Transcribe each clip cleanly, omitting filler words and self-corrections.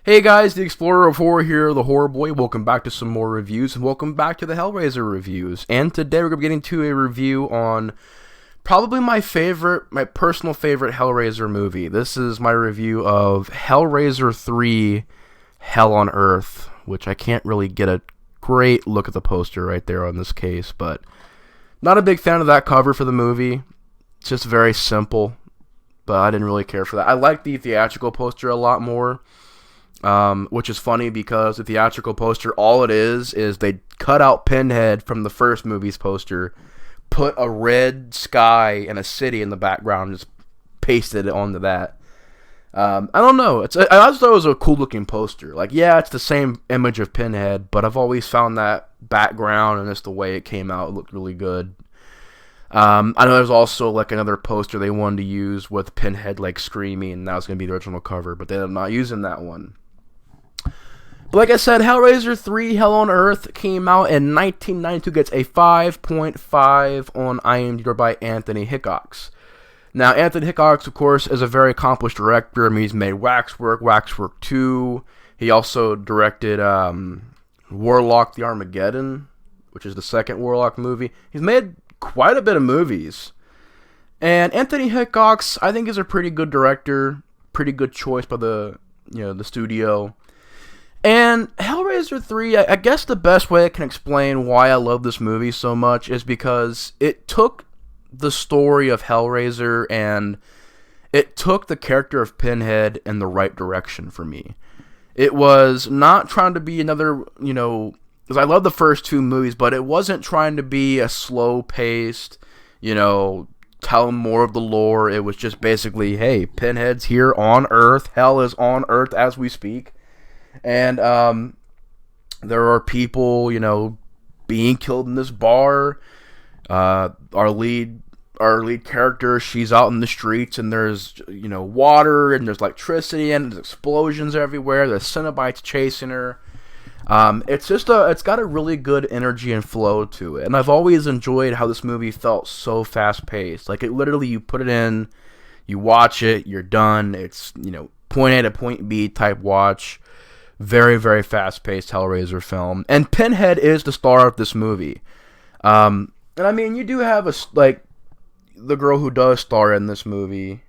Hey guys, the Explorer of Horror here, the Horror Boy. Welcome back to some more reviews, and welcome back to the Hellraiser reviews. And today we're going to be getting to a review on probably my personal favorite Hellraiser movie. This is my review of Hellraiser III, Hell on Earth, which I can't really get a great look at the poster right there on this case, but not a big fan of that cover for the movie. It's just very simple, but I didn't really care for that. I like the theatrical poster a lot more. Which is funny because the theatrical poster, all it is they cut out Pinhead from the first movie's poster, put a red sky and a city in the background, and just pasted it onto that. I don't know. I just thought it was a cool looking poster. Like, yeah, it's the same image of Pinhead, but I've always found that background and just the way it came out, it looked really good. I know there's also like another poster they wanted to use with Pinhead like screaming, and that was going to be the original cover, but they ended up not using that one. But like I said, Hellraiser 3 Hell on Earth came out in 1992, gets a 5.5 on IMDb by Anthony Hickox. Now, Anthony Hickox, of course, is a very accomplished director. I mean, he's made Waxwork 2. He also directed Warlock the Armageddon, which is the second Warlock movie. He's made quite a bit of movies. And Anthony Hickox, I think, is a pretty good director. Pretty good choice by the studio. And Hellraiser 3, I guess the best way I can explain why I love this movie so much is because it took the story of Hellraiser and it took the character of Pinhead in the right direction for me. It was not trying to be another, because I love the first two movies, but it wasn't trying to be a slow-paced, tell more of the lore. It was just basically, hey, Pinhead's here on Earth. Hell is on Earth as we speak. And there are people, being killed in this bar. Our lead character, she's out in the streets, and there's, water, and there's electricity, and there's explosions everywhere. There's Cenobites chasing her. It's got a really good energy and flow to it. And I've always enjoyed how this movie felt so fast-paced. Like, it literally, you put it in, you watch it, you're done. It's, point A to point B type watch. Very, very fast-paced Hellraiser film. And Pinhead is the star of this movie. And I mean, you do have the girl who does star in this movie.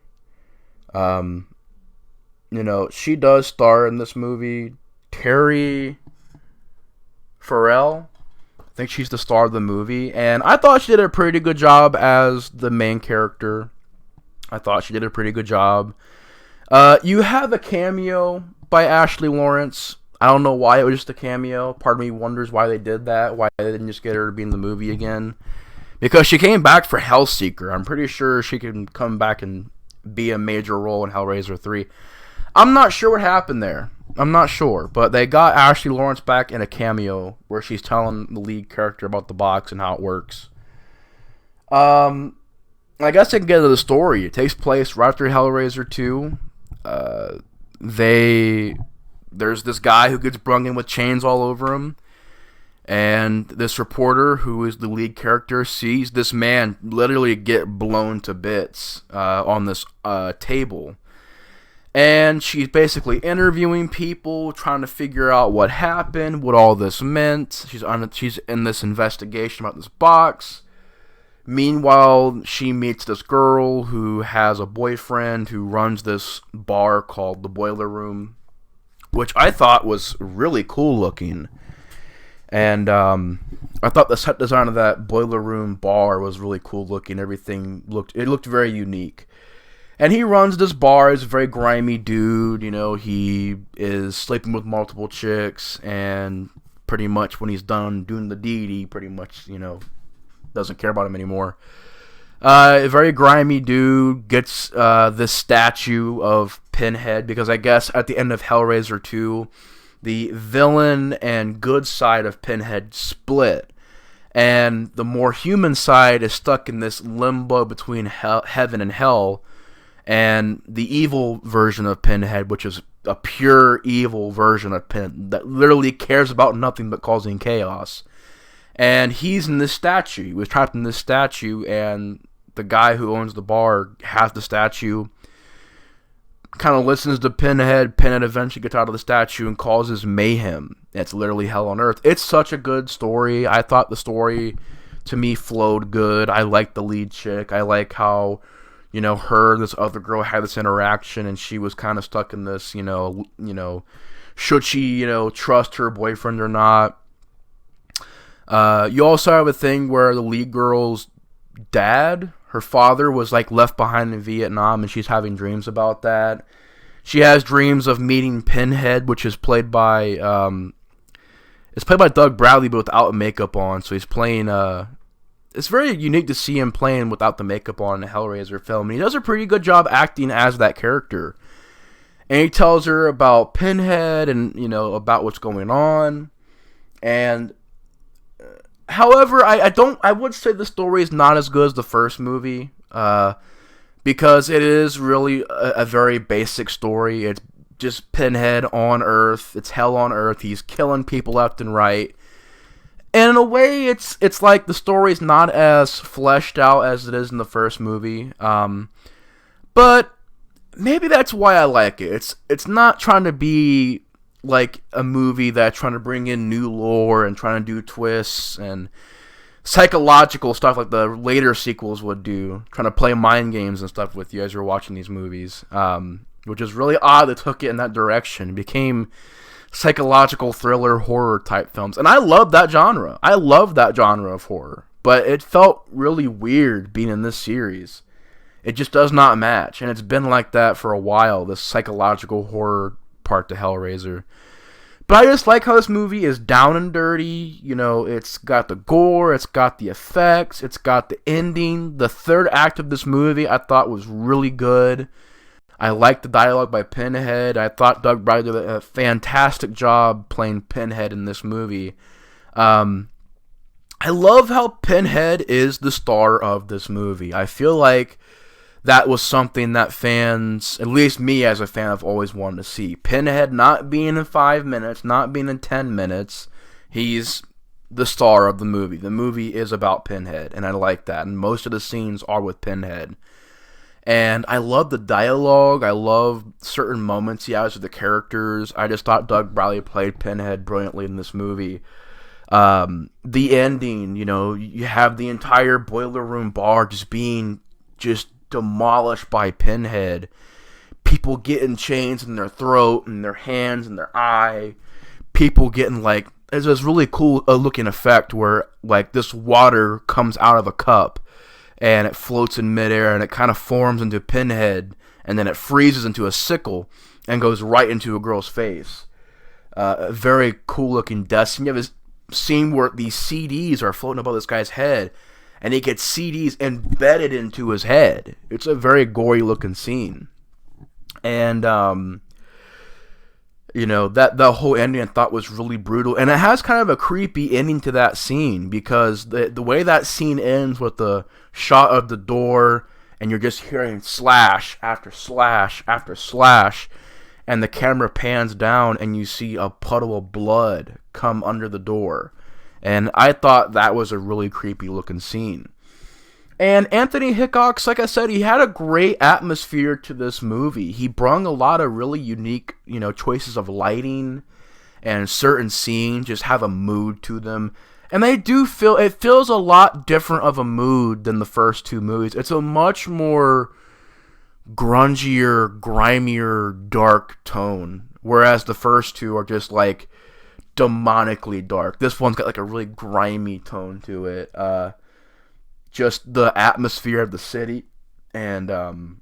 She does star in this movie. Terry Farrell. I think she's the star of the movie. And I thought she did a pretty good job as the main character. I thought she did a pretty good job. You have a cameo by Ashley Lawrence. I don't know why it was just a cameo. Part of me wonders why they did that. Why they didn't just get her to be in the movie again. Because she came back for Hellseeker. I'm pretty sure she can come back and be a major role in Hellraiser 3. I'm not sure what happened there. I'm not sure. But they got Ashley Lawrence back in a cameo where she's telling the lead character about the box and how it works. I guess I can get into the story. It takes place right after Hellraiser 2. There's this guy who gets brung in with chains all over him, and this reporter, who is the lead character, sees this man literally get blown to bits on this table. And she's basically interviewing people, trying to figure out what happened, what all this meant. She's in this investigation about this box. Meanwhile, she meets this girl who has a boyfriend who runs this bar called the Boiler Room, which I thought was really cool looking. And I thought the set design of that Boiler Room bar was really cool looking. Everything looked very unique. And he runs this bar. He's a very grimy dude. He is sleeping with multiple chicks, and pretty much when he's done doing the deed, he pretty much, doesn't care about him anymore. A very grimy dude gets this statue of Pinhead, because I guess at the end of Hellraiser 2, the villain and good side of Pinhead split, and the more human side is stuck in this limbo between heaven and hell, and the evil version of Pinhead, which is a pure evil version of Pinhead that literally cares about nothing but causing chaos. And he's in this statue. He was trapped in this statue, and the guy who owns the bar has the statue, kind of listens to Pinhead. Pinhead eventually gets out of the statue and causes mayhem. It's literally hell on earth. It's such a good story. I thought the story, to me, flowed good. I like the lead chick. I like how, her and this other girl had this interaction, and she was kind of stuck in this, should she, trust her boyfriend or not. You also have a thing where the lead girl's dad, her father, was like left behind in Vietnam, and she's having dreams about that. She has dreams of meeting Pinhead, which is played by Doug Bradley, but without makeup on. So he's playing. It's very unique to see him playing without the makeup on in a Hellraiser film, and he does a pretty good job acting as that character. And he tells her about Pinhead and about what's going on. And however, I would say the story is not as good as the first movie, because it is really a very basic story. It's just Pinhead on Earth. It's hell on Earth. He's killing people left and right. And in a way, it's like the story's not as fleshed out as it is in the first movie. But maybe that's why I like it. It's not trying to be like a movie that's trying to bring in new lore and trying to do twists and psychological stuff like the later sequels would do, trying to play mind games and stuff with you as you're watching these movies, which is really odd. They took it in that direction. It became psychological thriller horror type films, and I love that genre. I love that genre of horror, but it felt really weird being in this series. It just does not match, and it's been like that for a while, this psychological horror part to Hellraiser. But I just like how this movie is down and dirty. It's got the gore, it's got the effects, it's got the ending. The third act of this movie I thought was really good. I liked the dialogue by Pinhead. I thought Doug Bradley did a fantastic job playing Pinhead in this movie. I love how Pinhead is the star of this movie. I feel like that was something that fans, at least me as a fan, have always wanted to see. Pinhead not being in 5 minutes, not being in 10 minutes. He's the star of the movie. The movie is about Pinhead, and I like that. And most of the scenes are with Pinhead. And I love the dialogue. I love certain moments he has with the characters. I just thought Doug Bradley played Pinhead brilliantly in this movie. The ending, you have the entire Boiler Room bar just being demolished by Pinhead. People getting chains in their throat and their hands and their eye. People getting there's this really cool looking effect where this water comes out of a cup and it floats in midair and it kind of forms into Pinhead, and then it freezes into a sickle and goes right into a girl's face. A very cool looking death scene. You have this scene where these CDs are floating above this guy's head, and he gets CDs embedded into his head. It's a very gory looking scene. And, that whole ending I thought was really brutal. And it has kind of a creepy ending to that scene, because the way that scene ends with the shot of the door, and you're just hearing slash after slash after slash, and the camera pans down and you see a puddle of blood come under the door. And I thought that was a really creepy looking scene. And Anthony Hickox, like I said, he had a great atmosphere to this movie. He brung a lot of really unique, choices of lighting, and certain scenes just have a mood to them. And it feels a lot different of a mood than the first two movies. It's a much more grungier, grimier, dark tone, whereas the first two are just demonically dark. This one's got a really grimy tone to it. Just the atmosphere of the city, and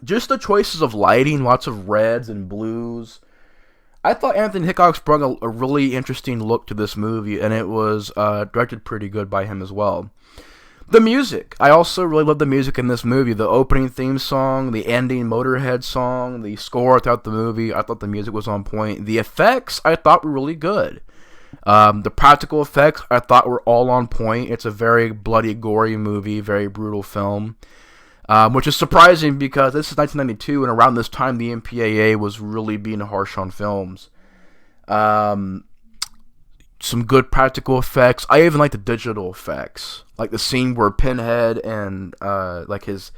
just the choices of lighting, lots of reds and blues. I thought Anthony Hickox brought a really interesting look to this movie, and it was directed pretty good by him as well. The music. I also really love the music in this movie. The opening theme song, the ending Motorhead song, the score throughout the movie. I thought the music was on point. The effects I thought were really good. The practical effects I thought were all on point. It's a very bloody, gory movie, very brutal film. Which is surprising because this is 1992, and around this time the MPAA was really being harsh on films. Some good practical effects. I even like the digital effects, like the scene where Pinhead and his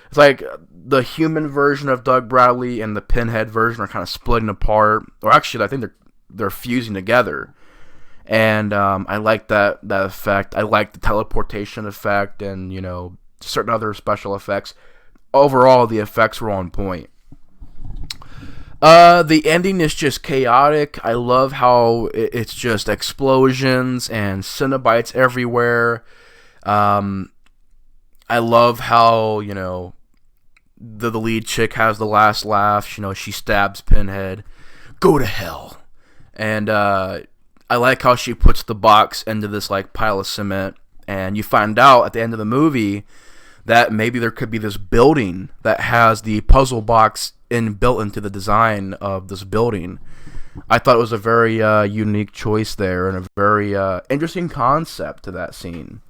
It's like the human version of Doug Bradley and the Pinhead version are kind of splitting apart. Or actually, I think they're fusing together. And I like that effect. I like the teleportation effect and, certain other special effects. Overall, the effects were on point. The ending is just chaotic. I love how it's just explosions and Cenobites everywhere. I love how, the lead chick has the last laugh. She stabs Pinhead. Go to hell. And I like how she puts the box into this like pile of cement. And you find out at the end of the movie that maybe there could be this building that has the puzzle box built into the design of this building. I thought it was a very unique choice there and a very interesting concept to that scene.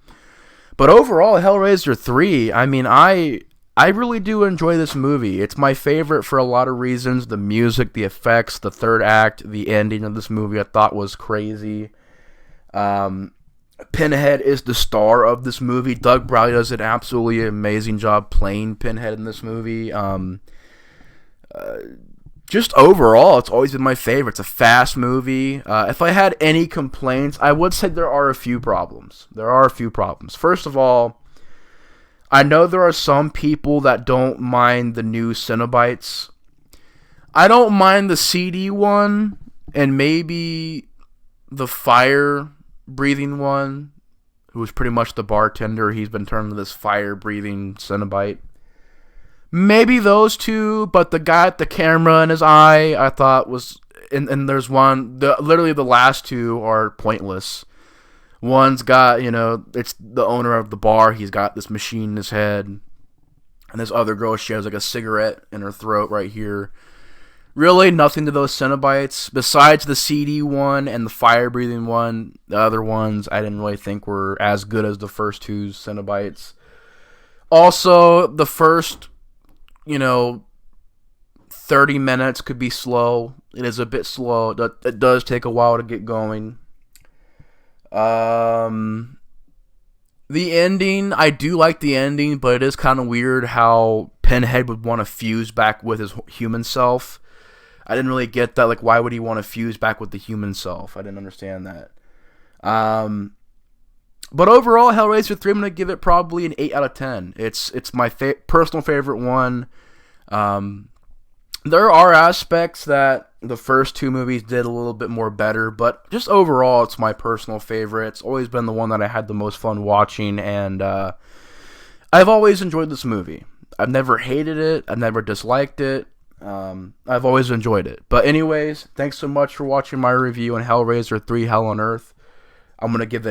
But overall, Hellraiser 3, I mean, I really do enjoy this movie. It's my favorite for a lot of reasons. The music, the effects, the third act, the ending of this movie I thought was crazy. Pinhead is the star of this movie. Doug Bradley does an absolutely amazing job playing Pinhead in this movie. Just overall, it's always been my favorite. It's a fast movie. If I had any complaints, I would say there are a few problems. First of all, I know there are some people that don't mind the new Cenobites. I don't mind the CD one and maybe the fire-breathing one, who's pretty much the bartender. He's been turned into this fire-breathing Cenobite. Maybe those two, but the guy with the camera in his eye, I thought was... And there's one... Literally the last two are pointless. One's got, it's the owner of the bar. He's got this machine in his head. And this other girl, she has like a cigarette in her throat right here. Really nothing to those Cenobites. Besides the CD one and the fire-breathing one, the other ones I didn't really think were as good as the first two Cenobites. Also, the first... 30 minutes could be slow. It is a bit slow. It does take a while to get going. The ending, I do like the ending, but it is kind of weird how Pinhead would want to fuse back with his human self. I didn't really get that. Like, why would he want to fuse back with the human self? I didn't understand that. But overall, Hellraiser 3, I'm going to give it probably an 8 out of 10. It's my personal favorite one. There are aspects that the first two movies did a little bit more better, but just overall, it's my personal favorite. It's always been the one that I had the most fun watching, and I've always enjoyed this movie. I've never hated it. I've never disliked it. I've always enjoyed it. But anyways, thanks so much for watching my review on Hellraiser 3 Hell on Earth. I'm going to give it